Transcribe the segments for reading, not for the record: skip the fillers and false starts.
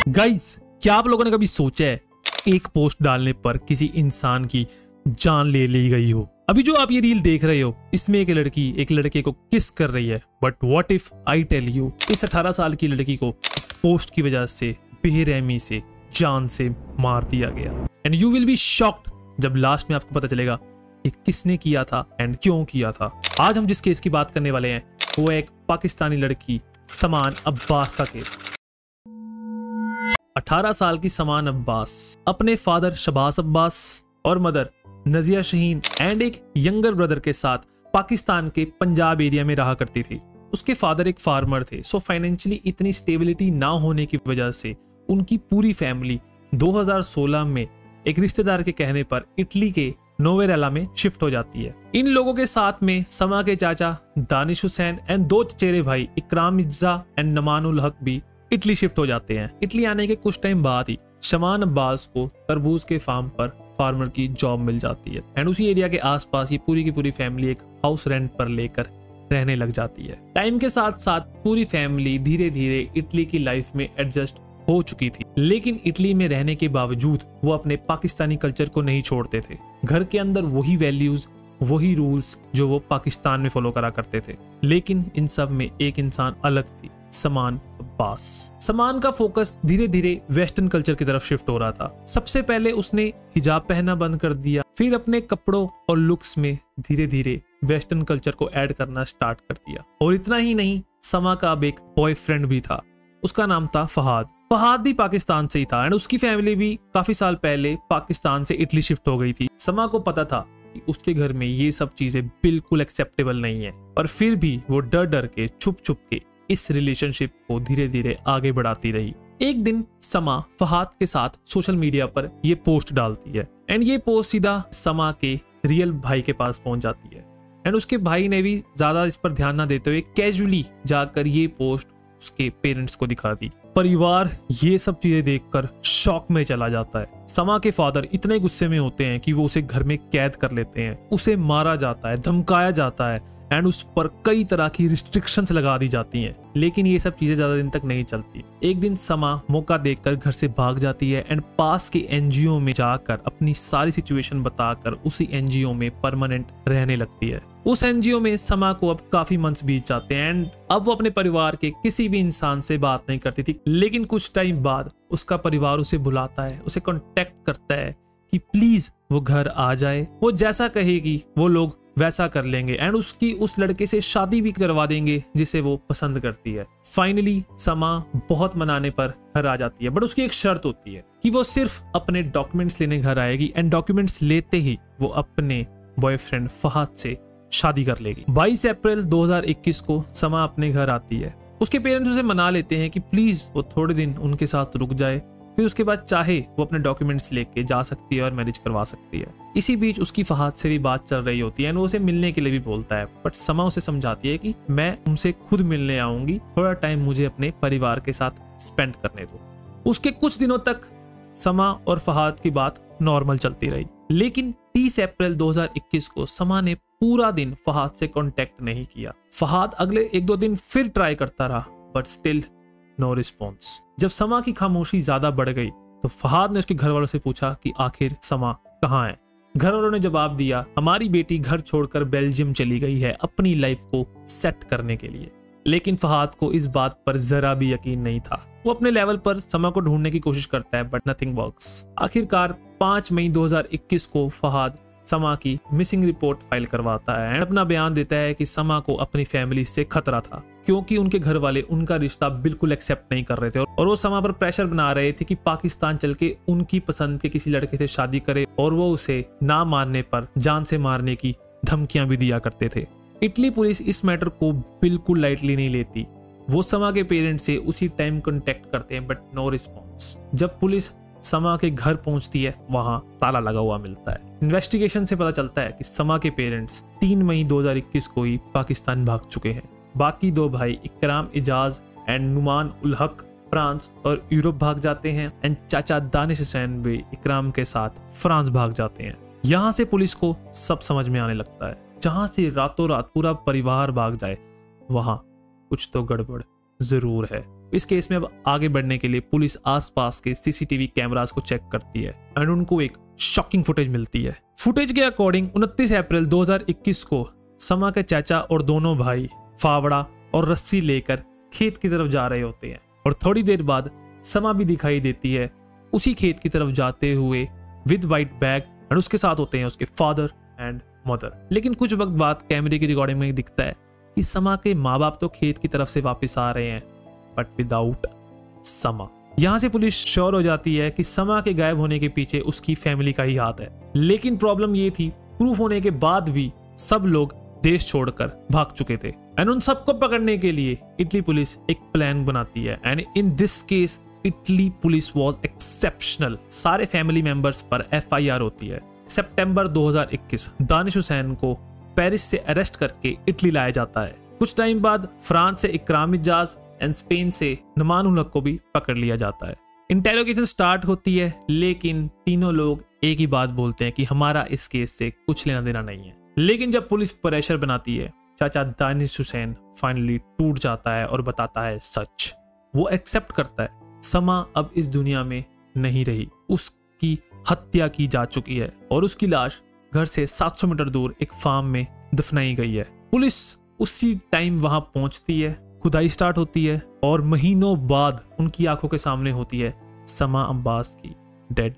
Guys, क्या आप लोगों ने कभी सोचा है एक पोस्ट डालने पर किसी इंसान की जान ले ली गई हो? अभी जो आप ये रील देख रहे हो, इसमें एक लड़की एक लड़के को किस कर रही है, but what if I tell you, इस 18 साल की लड़की को इस पोस्ट की वजह से बेरहमी से जान से मार दिया गया। And you will be shocked जब लास्ट में आपको पता चलेगा कि किसने किया था एंड क्यों किया था। आज हम जिस केस की बात करने वाले हैं वो एक पाकिस्तानी लड़की समान अब्बास का केस। 18 साल की समान अब्बास अपने फादर शबास अब्बास और मदर नजिया शहीन एंड एक यंगर ब्रदर के साथ पाकिस्तान के पंजाब एरिया में रहा करती थी। उसके फादर एक फार्मर थे, सो फाइनेंशियली इतनी स्टेबिलिटी ना होने की वजह से उनकी पूरी फैमिली 2016 में एक रिश्तेदार के कहने पर इटली के नोवेरेला में शिफ्ट हो जाती है। इन लोगों के साथ में समा के चाचा दानिश हुसैन एंड दो चचेरे भाई इकराम मिर्जा एंड नमानुल हक भी इटली शिफ्ट हो जाते हैं। इटली आने के कुछ टाइम बाद ही शमान अब्बास को तरबूज के फार्म पर फार्मर की जॉब मिल जाती है एंड उसी एरिया के आसपास ये पूरी की पूरी फैमिली एक हाउस रेंट पर लेकर रहने लग जाती है। टाइम के साथ साथ पूरी फैमिली धीरे धीरे इटली की लाइफ में एडजस्ट हो चुकी थी, लेकिन इटली में रहने के बावजूद वो अपने पाकिस्तानी कल्चर को नहीं छोड़ते थे। घर के अंदर वही वैल्यूज वही रूल्स जो वो पाकिस्तान में फॉलो करा करते थे, लेकिन इन सब में एक इंसान अलग थी, समान अब्बास। समान का फोकस धीरे धीरे वेस्टर्न कल्चर की तरफ शिफ्ट हो रहा था। सबसे पहले उसने हिजाब पहनना बंद कर दिया, फिर अपने कपड़ों और लुक्स में धीरे धीरे वेस्टर्न कल्चर को ऐड करना स्टार्ट कर दिया। और इतना ही नहीं, समा का अब एक बॉयफ्रेंड भी था, उसका नाम था फहाद। फहाद भी पाकिस्तान से ही था एंड उसकी फैमिली भी काफी साल पहले पाकिस्तान से इटली शिफ्ट हो गई थी। समा को पता था कि उसके घर में ये सब चीजें बिल्कुल एक्सेप्टेबल नहीं है, पर फिर भी वो डर डर के छुप छुप के इस रिलेशनशिप को धीरे धीरे आगे बढ़ाती रही। एक दिन समा फहाद के साथ सोशल मीडिया पर ये पोस्ट डालती है एंड ये पोस्ट सीधा समा के रियल भाई के पास पहुंच जाती है एंड उसके भाई ने भी ज्यादा इस पर ध्यान न देते हुए कैजुअली जाकर ये पोस्ट उसके पेरेंट्स को दिखा दी। परिवार ये सब चीजें देखकर शॉक में चला जाता है। समा के फादर इतने गुस्से में होते हैं कि वो उसे घर में कैद कर लेते हैं, उसे मारा जाता है, धमकाया जाता है एंड उस पर कई तरह की रिस्ट्रिक्शंस लगा दी जाती हैं। लेकिन ये सब चीजें ज्यादा दिन तक नहीं चलती। एक दिन समा मौका देखकर घर से भाग जाती है एंड पास के एनजीओ में जाकर अपनी सारी सिचुएशन बताकर उसी एनजीओ में परमानेंट रहने लगती है। उस एनजीओ में समा को अब काफी मंथ्स बीत जाते हैं एंड अब वो अपने परिवार के किसी भी इंसान से बात नहीं करती थी। लेकिन कुछ टाइम बाद उसका परिवार उसे बुलाता है, उसे कांटेक्ट करता है कि प्लीज वो घर आ जाए, वो जैसा कहेगी वो लोग वैसा कर लेंगे एंड उसकी उस लड़के से शादी भी करवा देंगे जिसे वो पसंद करती है। फाइनली समा बहुत मनाने पर घर आ जाती है, बट उसकी एक शर्त होती है कि वो सिर्फ अपने डॉक्यूमेंट्स लेने घर आएगी एंड डॉक्यूमेंट्स लेते ही वो अपने बॉयफ्रेंड फहाद से शादी कर लेगी। 22 अप्रैल 2021 को समा अपने घर आती है। उसके पेरेंट्स उसे मना लेते हैं कि प्लीज वो थोड़े दिन उनके साथ रुक जाए, फिर उसके बाद चाहे वो अपने डॉक्यूमेंट्स लेके जा सकती है और मैरिज करवा सकती है। इसी बीच उसकी फहाद से भी बात चल रही होती है, वो उसे मिलने के लिए भी बोलता है, बट समा उसे समझाती है कि मैं तुमसे खुद मिलने आऊंगी, थोड़ा टाइम मुझे अपने परिवार के साथ स्पेंड करने दो। उसके कुछ दिनों तक समा और फहाद की बात नॉर्मल चलती रही, लेकिन 30 अप्रैल 2021 को समा ने पूरा दिन फहाद से कांटेक्ट नहीं किया। फहाद अगले 1-2 दिन फिर ट्राई करता रहा, बट स्टिल नो रिस्पॉन्स। जब समा की खामोशी ज्यादा बढ़ गई तो फहाद ने उसके घर वालों से पूछा कि आखिर समा कहाँ है। घर वालों ने जवाब दिया, हमारी बेटी घर छोड़कर बेल्जियम चली गई है अपनी लाइफ को सेट करने के लिए। लेकिन फहाद को इस बात पर जरा भी यकीन नहीं था। वो अपने लेवल पर समा को ढूंढने की कोशिश करता है, बट नथिंग वर्क्स। आखिरकार 5 मई 2021 को फहाद समा की मिसिंग रिपोर्ट फाइल करवाता है एंड अपना बयान देता है कि समा को अपनी फैमिली से खतरा था, क्योंकि उनके घर वाले उनका रिश्ता बिल्कुल एक्सेप्ट नहीं कर रहे थे और वो समा पर प्रेशर बना रहे थे कि पाकिस्तान चल के उनकी पसंद के किसी लड़के से शादी करे और वो उसे ना मानने पर जान से मारने की धमकियां भी दिया करते थे। इटली पुलिस इस मैटर को बिल्कुल लाइटली नहीं लेती। वो समा के पेरेंट्स से उसी टाइम कांटेक्ट करते हैं, बट नो रिस्पॉन्स। जब पुलिस समा के घर पहुंचती है, वहां ताला लगा हुआ मिलता है। इन्वेस्टिगेशन से पता चलता है कि समा के पेरेंट्स 3 मई 2021 को ही पाकिस्तान भाग चुके हैं। बाकी 2 भाई इकराम इजाज एंड नुमान उल हक फ्रांस और यूरोप भाग जाते हैं एंड चाचा दानिश हुसैन भी इकराम के साथ फ्रांस भाग जाते हैं। यहाँ से पुलिस को सब समझ में आने लगता है। जहां से रातों रात पूरा परिवार भाग जाए, वहां कुछ तो गड़बड़ जरूर है। इस केस में अब आगे बढ़ने के लिए पुलिस आसपास के सीसीटीवी कैमरास को चेक करती है एंड उनको एक शॉकिंग फुटेज मिलती है। फुटेज के अकॉर्डिंग 29 अप्रैल 2021 को समा के चाचा और दोनों भाई फावड़ा और रस्सी लेकर खेत की तरफ जा रहे होते हैं और थोड़ी देर बाद समा भी दिखाई देती है उसी खेत की तरफ जाते हुए विद वाइट बैग और उसके साथ होते हैं उसके फादर एंड मदर। लेकिन कुछ वक्त बाद कैमरे की रिकॉर्डिंग में दिखता है कि समा के माँ बाप तो खेत की तरफ से वापस आ रहे हैं बट विदाउट समा। यहाँ से पुलिस श्योर हो जाती है कि समा के गायब होने के पीछे उसकी फैमिली का ही हाथ है। लेकिन प्रॉब्लम ये थी प्रूफ होने के बाद भी सब लोग देश छोड़कर भाग चुके थे एंड उन सबको पकड़ने के लिए इटली पुलिस एक प्लान बनाती है and in this case Italy police was exceptional. सारे फैमिली मेंबर्स पर एफआईआर होती है। सितंबर 2021 दानिश हुसैन को पेरिस से अरेस्ट करके इटली लाया जाता है। कुछ टाइम बाद फ्रांस से इकराम इजाज एंड स्पेन से नुमान उल हक को भी पकड़ लिया जाता है। इंटेरोगेशन स्टार्ट होती है लेकिन तीनों लोग एक ही बात बोलते हैं कि हमारा इस केस से कुछ लेना देना नहीं है। लेकिन जब पुलिस प्रेशर बनाती है चाचा दानिश हुसैन फाइनली टूट जाता है और बताता है सच। वो एक्सेप्ट करता है समा अब इस दुनिया में नहीं रही, उसकी हत्या की जा चुकी है और उसकी लाश घर से 700 मीटर दूर एक फार्म में दफनाई गई है। पुलिस उसी टाइम वहां पहुंचती है, खुदाई स्टार्ट होती है और महीनों बाद उनकी आंखों के सामने होती है समा अब्बास की डेड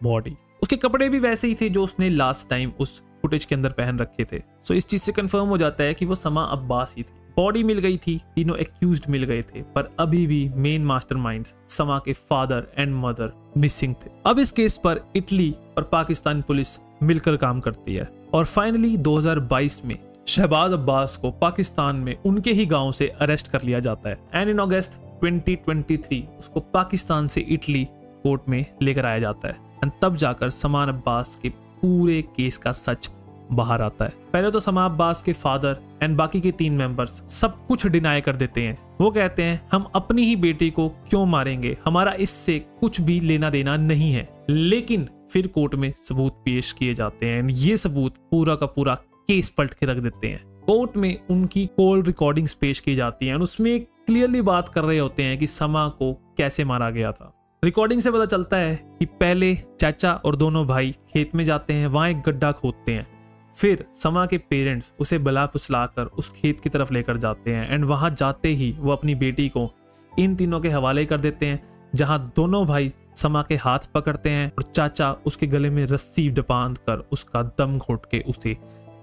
बॉडी। उसके कपड़े भी वैसे ही थे जो उसने लास्ट टाइम उस फुटेज के अंदर पहन रखे थे। सो इस चीज से कंफर्म हो जाता है कि वो समा अब्बास ही थी। बॉडी मिल गई थी, तीनों एक्यूज्ड मिल गए थे, पर अभी भी मेन मास्टरमाइंड्स समा के फादर एंड मदर मिसिंग थे। अब इस केस पर इटली और पाकिस्तान पुलिस मिलकर काम करती है और फाइनली 2022 में शहबाज अब्बास को पाकिस्तान में उनके ही गांव से अरेस्ट कर लिया जाता है एंड इन अगस्त 2023 उसको पाकिस्तान से इटली कोर्ट में लेकर आया जाता है एंड तब जाकर समा अब्बास के पूरे केस का सच बाहर आता है। पहले तो समा अब्बास के फादर एंड बाकी के 3 मेंबर्स सब कुछ डिनाई कर देते हैं। वो कहते हैं हम अपनी ही बेटी को क्यों मारेंगे, हमारा इससे कुछ भी लेना देना नहीं है। लेकिन फिर कोर्ट में सबूत पेश किए जाते हैं, ये सबूत पूरा का पूरा केस पलट के रख देते हैं। कोर्ट में उनकी कॉल रिकॉर्डिंग्स पेश की जाती हैं, उसमें क्लियरली बात कर रहे होते हैं कि समा को कैसे मारा गया था। रिकॉर्डिंग से पता चलता है कि पहले चाचा और दोनों भाई खेत में जाते हैं, वहां एक गड्ढा खोदते हैं, फिर समा के पेरेंट्स उसे बला फुसलाकर उस खेत की तरफ लेकर जाते हैं एंड वहां जाते ही वो अपनी बेटी को इन तीनों के हवाले कर देते हैं, जहां दोनों भाई समा के हाथ पकड़ते हैं और चाचा उसके गले में रस्सी बांध कर उसका दम घोट के उसे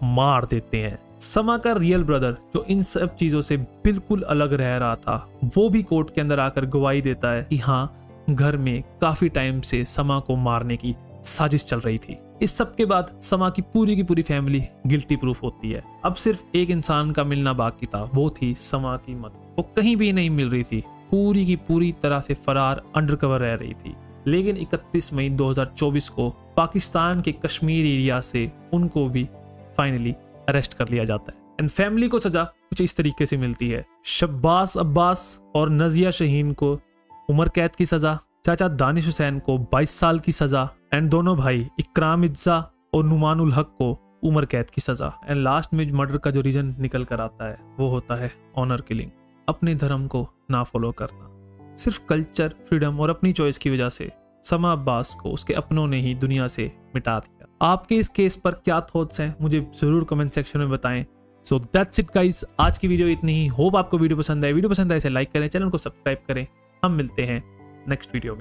मार देते हैं। समा का रियल ब्रदर जो इन सब चीजों से बिल्कुल अलग रह रहा था, वो भी कोर्ट के अंदर आकर गवाही देता है कि हाँ, घर में काफी टाइम से समा को मारने की साजिश चल रही थी। इस सब के बाद समा की पूरी फैमिली गिल्टी प्रूफ होती है। अब सिर्फ एक इंसान का मिलना बाकी था, वो थी समा की मदर। वो कहीं भी नहीं मिल रही थी, पूरी की पूरी तरह से फरार अंडरकवर रह रही थी। लेकिन 31 मई 2024 को पाकिस्तान के कश्मीर एरिया से उनको भी फाइनली अरेस्ट कर लिया जाता है एंड फैमिली को सजा कुछ इस तरीके से मिलती है। शहबाज अब्बास और नजिया शहीन को उम्र कैद की सजा, चाचा दानिश हुसैन को 22 साल की सजा एंड दोनों भाई इकराम इज्जा और नुमान उल हक को उम्र कैद की सजा। एंड लास्ट में मर्डर का जो रीजन निकल कर आता है वो होता है ऑनर किलिंग, अपने धर्म को ना फॉलो करना। सिर्फ कल्चर, फ्रीडम और अपनी चॉइस की वजह से समा अब्बास को उसके अपनों ने ही दुनिया से मिटा दिया। आपके इस केस पर क्या थॉट्स हैं मुझे जरूर कमेंट सेक्शन में बताएं। सो दैट्स इट गाइस, आज की वीडियो इतनी ही। होप आपको वीडियो पसंद आए। वीडियो पसंद आए इसे लाइक करें, चैनल को सब्सक्राइब करें। हम मिलते हैं नेक्स्ट वीडियो में।